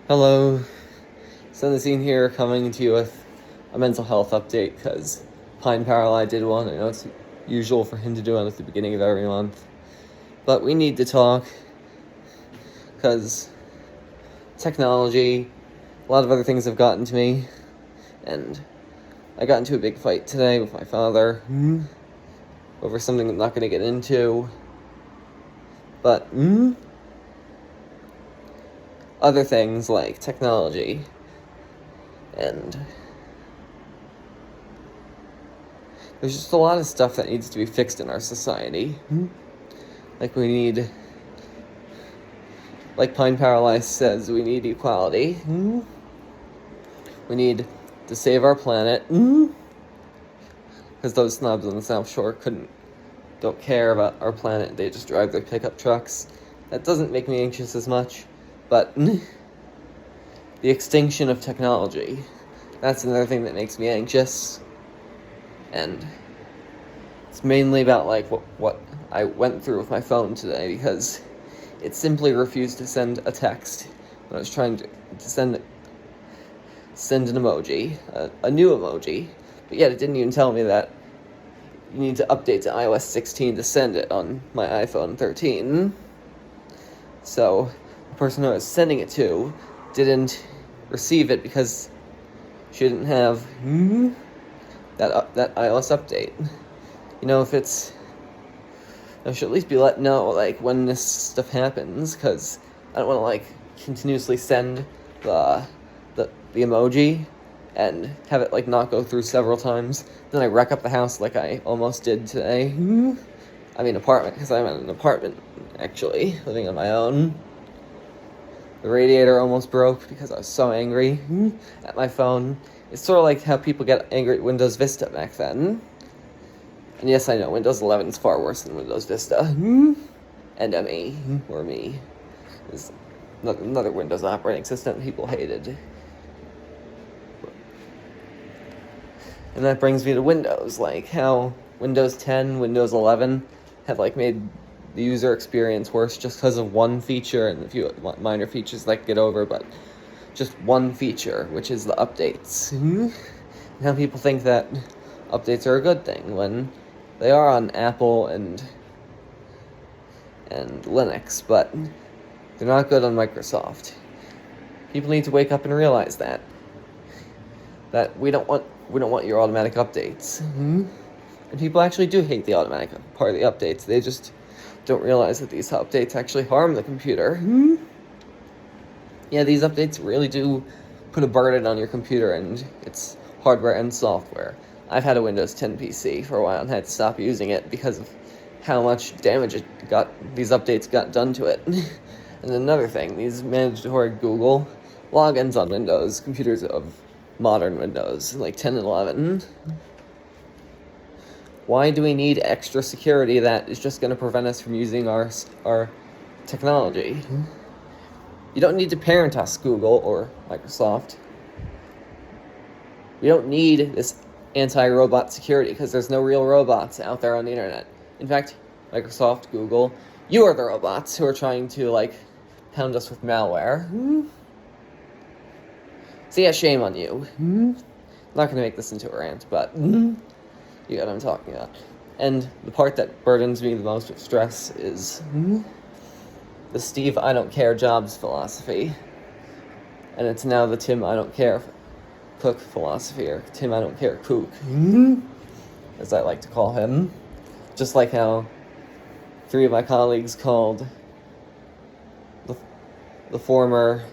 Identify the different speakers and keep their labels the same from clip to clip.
Speaker 1: Hello, Scene here, coming to you with a mental health update, because PinePowerLI did one. I know it's usual for him to do one at the beginning of every month, but we need to talk, because technology, a lot of other things have gotten to me, and I got into a big fight today with my father, over something I'm not going to get into, but, other things like technology, and there's just a lot of stuff that needs to be fixed in our society. Like PinePowerLI says, we need equality. We need to save our planet. Because those snobs on the South Shore don't care about our planet. They just drive their pickup trucks. That doesn't make me anxious as much. But the extinction of technology, that's another thing that makes me anxious. And it's mainly about what I went through with my phone today, because it simply refused to send a text when I was trying to send an emoji, a new emoji, but yet it didn't even tell me that you need to update to iOS 16 to send it on my iPhone 13. So the person who I was sending it to didn't receive it because she didn't have that iOS update. If I should at least be let know when this stuff happens, because I don't want to continuously send the emoji and have it not go through several times. Then I wreck up the house like I almost did today. I mean apartment, because I'm in an apartment actually, living on my own. The radiator almost broke because I was so angry at my phone. It's sort of like how people get angry at Windows Vista back then. And yes, I know, Windows 11 is far worse than Windows Vista. And ME, or me, is another Windows operating system people hated. And that brings me to Windows, how Windows 10, Windows 11 have made the user experience worse just because of one feature and a few minor features that get over, but just one feature, which is the updates. Now people think that updates are a good thing when they are on Apple and Linux, but they're not good on Microsoft. People need to wake up and realize that we don't want your automatic updates. And people actually do hate the automatic part of the updates. They just don't realize that these updates actually harm the computer. Yeah, these updates really do put a burden on your computer and its hardware and software. I've had a Windows 10 PC for a while and had to stop using it because of how much damage these updates got done to it. And another thing, these mandatory Google logins on Windows computers of modern Windows, 10 and 11. Why do we need extra security that is just going to prevent us from using our technology? You don't need to parent us, Google or Microsoft. We don't need this anti-robot security, because there's no real robots out there on the internet. In fact, Microsoft, Google, you are the robots who are trying to, pound us with malware. So yeah, shame on you. I'm not going to make this into a rant, but you get what I'm talking about. And the part that burdens me the most with stress is the Steve I don't care Jobs philosophy. And it's now the Tim I don't care Cook philosophy, or Tim I don't care Cook, as I like to call him. Just like how 3 of my colleagues called the former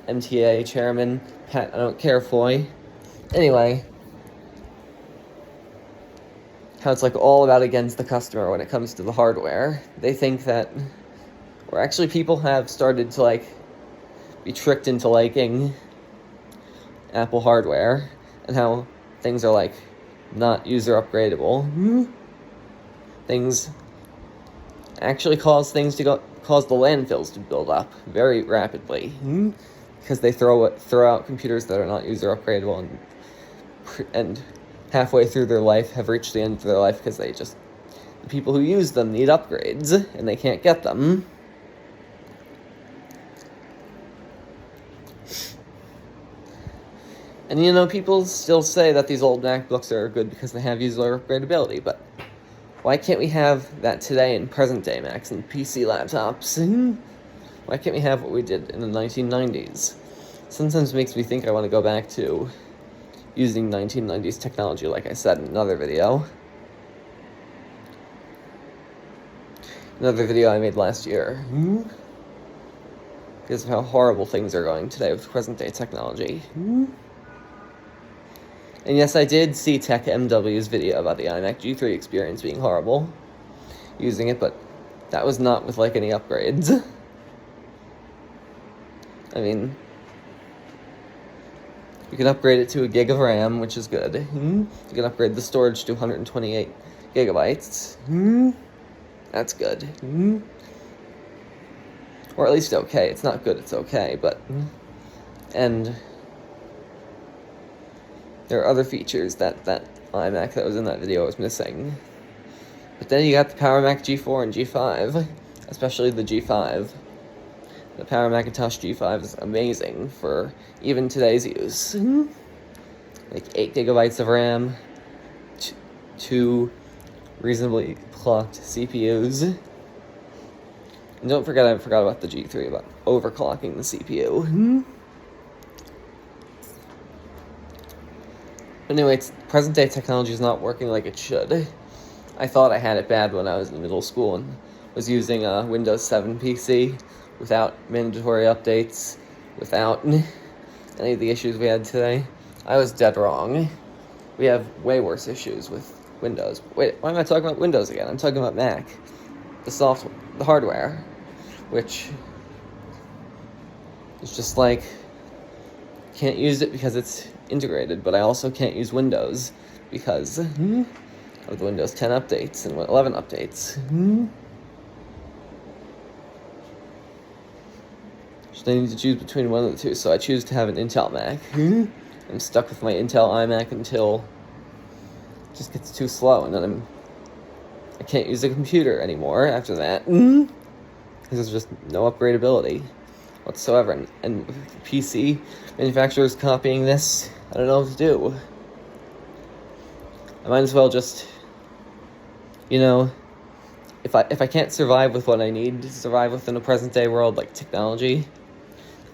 Speaker 1: MTA chairman Pat I don't care Foy. Anyway, how it's all about against the customer when it comes to the hardware. They think that, or actually people have started to be tricked into liking Apple hardware, and how things are not user upgradable. Things actually cause the landfills to build up very rapidly, because they throw out computers that are not user upgradable, and halfway through their life have reached the end of their life because the people who use them need upgrades and they can't get them. And you know, people still say that these old MacBooks are good because they have user upgradability, but why can't we have that today in present-day Macs and PC laptops? Why can't we have what we did in the 1990s? Sometimes it makes me think I want to go back to using 1990s technology, like I said in another video. Another video I made last year. Because of how horrible things are going today with present-day technology. And yes, I did see Tech MW's video about the iMac G3 experience being horrible using it, but that was not with, like, any upgrades. I mean, you can upgrade it to a gig of RAM, which is good. You can upgrade the storage to 128 gigabytes. That's good. Or at least okay. It's not good, it's okay, but... And there are other features that iMac that was in that video was missing. But then you got the Power Mac G4 and G5, especially the G5. The Power Macintosh G5 is amazing for even today's use. Like 8 gigabytes of RAM, 2 reasonably clocked CPUs. And don't forget, I forgot about the G3, about overclocking the CPU. But anyway, present-day technology is not working like it should. I thought I had it bad when I was in middle school and was using a Windows 7 PC without mandatory updates, without any of the issues we had today. I was dead wrong. We have way worse issues with Windows. Wait, why am I talking about Windows again? I'm talking about Mac. The software, the hardware, which is just like, can't use it because it's integrated, but I also can't use Windows because of the Windows 10 updates and 11 updates. So I need to choose between one of the two, so I choose to have an Intel Mac. I'm stuck with my Intel iMac until it just gets too slow, and then I can't use the computer anymore after that, because there's just no upgradability whatsoever, and PC manufacturers copying this, I don't know what to do. I might as well just, you know, if I can't survive with what I need to survive within a present-day world, like technology,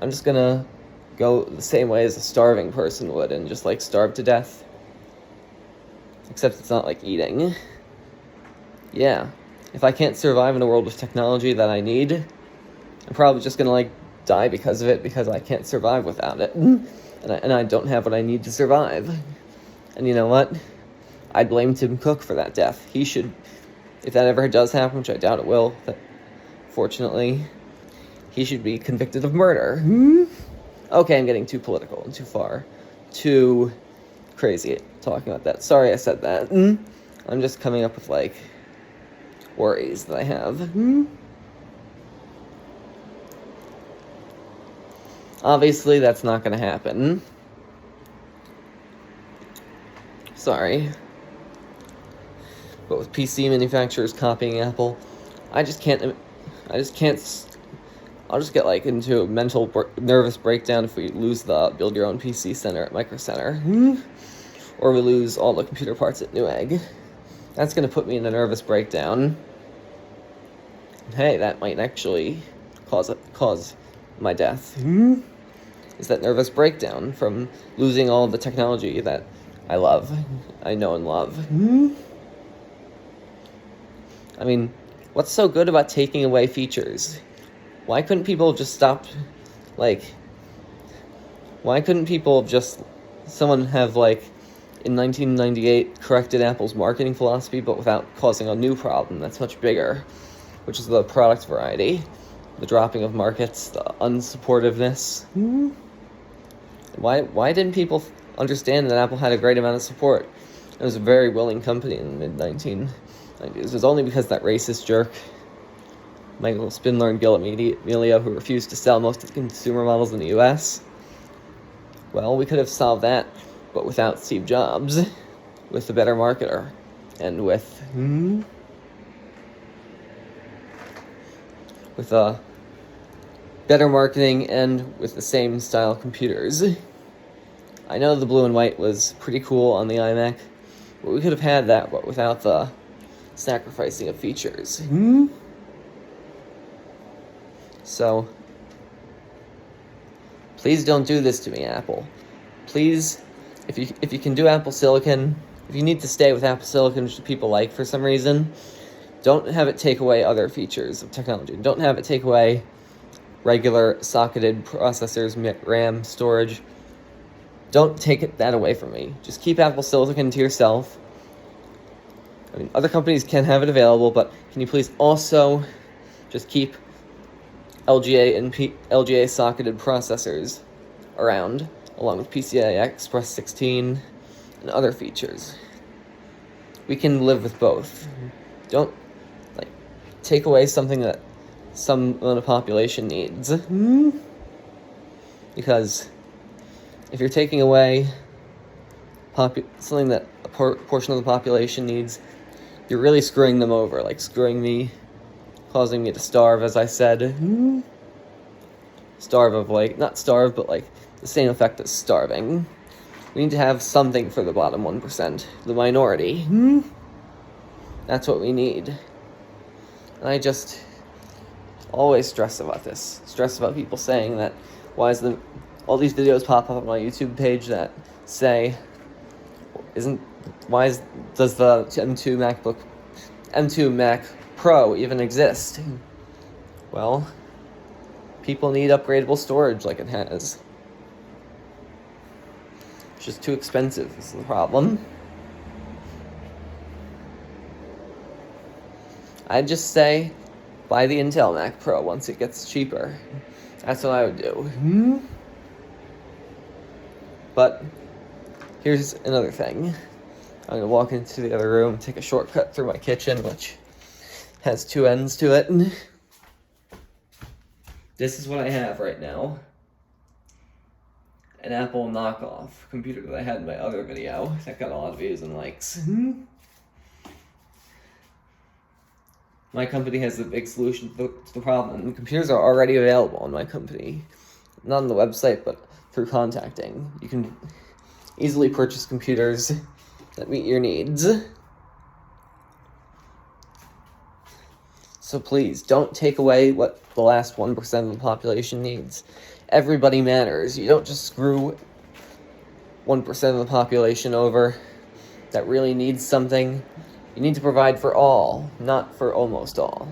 Speaker 1: I'm just gonna go the same way as a starving person would and just, like, starve to death. Except it's not like eating. Yeah. If I can't survive in a world with technology that I need, I'm probably just gonna, like, die because of it, because I can't survive without it. And I don't have what I need to survive. And you know what? I'd blame Tim Cook for that death. He should, if that ever does happen, which I doubt it will, but fortunately, he should be convicted of murder. Okay, I'm getting too political and too far. Too crazy talking about that. Sorry I said that. I'm just coming up with, like, worries that I have. Obviously, that's not going to happen. Sorry. But with PC manufacturers copying Apple, I'll just get, like, into a mental nervous breakdown if we lose the Build Your Own PC Center at Micro Center. Or we lose all the computer parts at Newegg. That's going to put me in a nervous breakdown. Hey, that might actually cause my death. Is that nervous breakdown from losing all the technology that I love, I know and love. I mean, what's so good about taking away features? Why couldn't people just stop, like, why couldn't people just, someone have, like, in 1998 corrected Apple's marketing philosophy, but without causing a new problem that's much bigger, which is the product variety, the dropping of markets, the unsupportiveness. Why didn't people understand that Apple had a great amount of support? It was a very willing company in the mid-1990s. It was only because that racist jerk, Michael Spindler and Gil Amelio, who refused to sell most of the consumer models in the US. Well, we could have solved that, but without Steve Jobs, with a better marketer, and with better marketing and with the same style computers. I know the blue and white was pretty cool on the iMac, but we could have had that, but without the sacrificing of features. So, please don't do this to me, Apple. Please, if you can do Apple Silicon, if you need to stay with Apple Silicon, which people like for some reason, don't have it take away other features of technology. Don't have it take away regular socketed processors, RAM, storage. Don't take that away from me. Just keep Apple Silicon to yourself. I mean, other companies can have it available, but can you please also just keep LGA and LGA socketed processors around, along with PCI Express 16 and other features. We can live with both. Don't take away something that some of the population needs. Because if you're taking away something that a portion of the population needs, you're really screwing them over, screwing me, causing me to starve, as I said. Starve of, not starve, but, the same effect as starving. We need to have something for the bottom 1%, the minority. That's what we need. And I just always stress about this. Stress about people saying that, all these videos pop up on my YouTube page that say, does the M2 Mac Pro even exist? Well, people need upgradable storage like it has. It's just too expensive is the problem. I'd just say, buy the Intel Mac Pro once it gets cheaper. That's what I would do. But here's another thing. I'm going to walk into the other room, take a shortcut through my kitchen, which has two ends to it. This is what I have right now. An Apple knockoff computer that I had in my other video that got a lot of views and likes. My company has a big solution to the problem. The computers are already available on my company. Not on the website, but through contacting. You can easily purchase computers that meet your needs. So please, don't take away what the last 1% of the population needs. Everybody matters. You don't just screw 1% of the population over that really needs something. You need to provide for all, not for almost all.